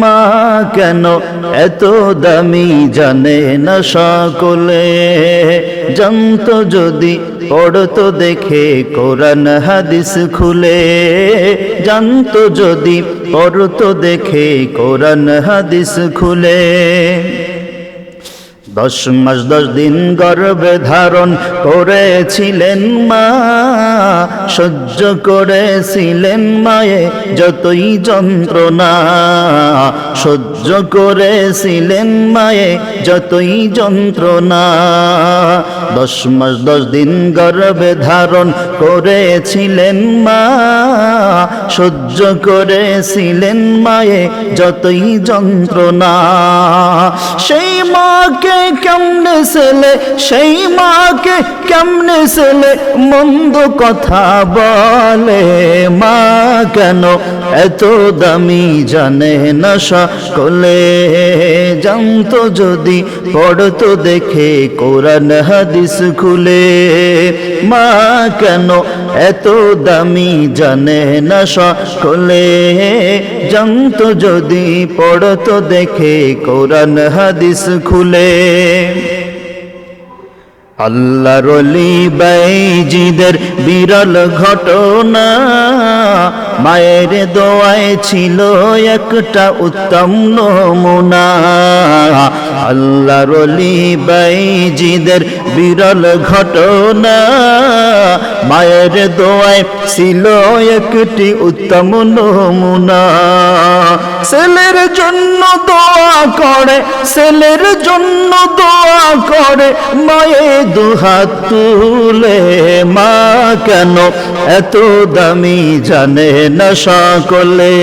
মা কেন এত দামি জানে না সকলে, জানতো যদি পড়তো দেখে কোরআন হাদিস খুলে, জানতো যদি পড়তো দেখে কোরআন হাদিস খুলে। 10 মাস 10 দিন গর্ভে ধারণ করেছিলেন মা, সহ্য করেছিলেন মায়ে যতই যন্ত্রণা, সহ্য করেছিলেন মায়ে যতই যন্ত্রণা। 10 মাস 10 দিন গর্ভে ধারণ করেছিলেন মা, সহ্য করেছিলেন মায়ে যতই যন্ত্রণা। সেই মাকে কেমনে ছেলে, সেই মাকে কেমনে ছেলে মন্দ কথা বলে, মা কেন এত দামি জানে না সকলে, জানতো যদি পড়তো দেখে কোরআন হাদিস খুলে, মা কেন এত দামি জানে না সকলে, জানতো যদি পড়তো দেখে কোরআন হাদিস খুলে। আল্লাহর ওলি বাইজিদের বিরল ঘটনা, মায়ের দোয়ায় ছিল একটা উত্তম নমুনা। আল্লাহর ওলি বাইজিদের বিরল ঘটনা, মায়ের দোয়ায় ছিল একটি উত্তম নমুনা। ছেলের জন্য দোয়া করে, ছেলের জন্য দোয়া করে মায়ে দুহাত তুলে, মা কেন এত দামি জানে না সকলে,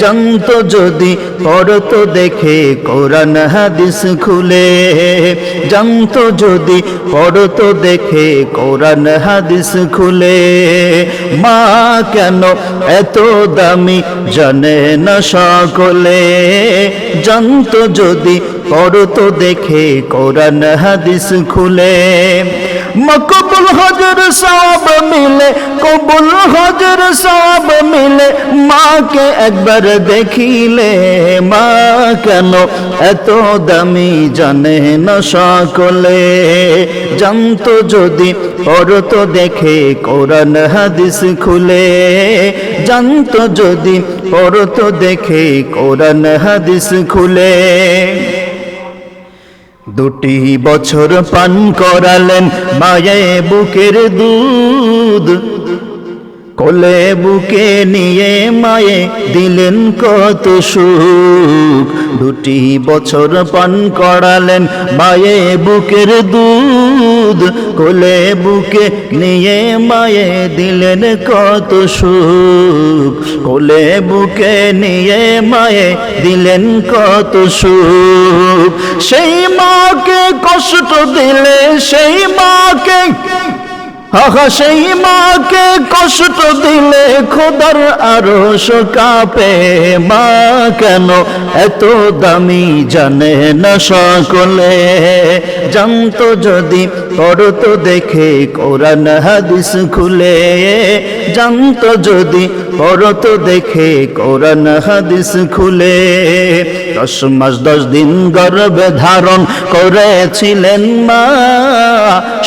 জানতো যদি পড়তো দেখে কোরআন হাদিস খুলে, জানতো যদি পড়তো দেখে কোরআন হাদিস খুলে, মা কেন এত দামি জানে না সকলে, জানতো যদি পড়তো দেখে কোরআন হাদিস খুলে। মকবুল হজর সওয়াব মিলে, কবুল হজর সওয়াব মিলে, মাকে একবার দেখিলে, মা কেন এত দামি জানে না সকলে, জানতো যদি পড়তো দেখে কোরআন হাদিস খুলে, জানতো যদি পড়তো দেখে কোরআন হাদিস খুলে। 2 বছর পান করালেন মায়ে বুকের দুধ, কোলে বুকে নিয়ে মায়ে দিলেন কত সুখ। 2 বছর পান করালেন মায়ে বুকের দুধ, কোলে বুকে নিয়ে মায়ে দিলেন কত সুখ, কোলে বুকে নিয়ে মায়ে দিলেন কত সুখ। সেই মাকে কষ্ট দিলে, সেই মাকে সেই মাকে কষ্ট দিলে খোদার আরশ কাঁপে, মা কেন এত দামি জানে না সকলে, জানতো যদি পড়তো দেখে কোরআন হাদিস খুলে, জানতো যদি পড়তো দেখে কোরআন হাদিস খুলে। 10 মাস 10 দিন গর্ভে ধারণ করেছিলেন মা,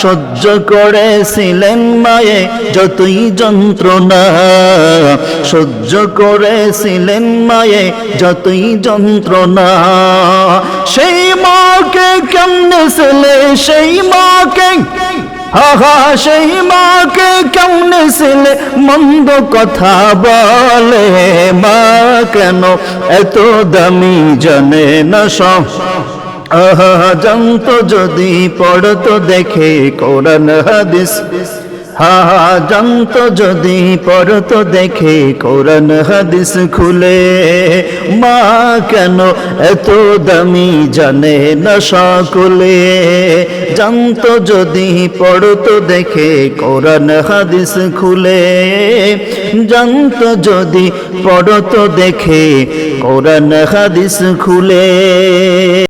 সহ্য করেছিলেন মায়ে যতই যন্ত্রণা, সহ্য করেছিলেন মায়ে যতই যন্ত্রণা। সেই মাকে কেমনে ছেলে, সেই মাকে সেই মাকে কেমনে ছেলে মন্দ কথা বলে, মা কেন এত দামি জানে না সব, জানতো যদি পড়তো দেখে কোরআন হাদিস, জানতো যদি পড়তো দেখে কোরআন হাদিস খুলে, মা কেন এত দামি জানে না সকলে, জানতো যদি পড়তো দেখে কোরআন হাদিস খুলে, জানতো যদি পড়তো দেখে কোরআন হাদিস খুলে।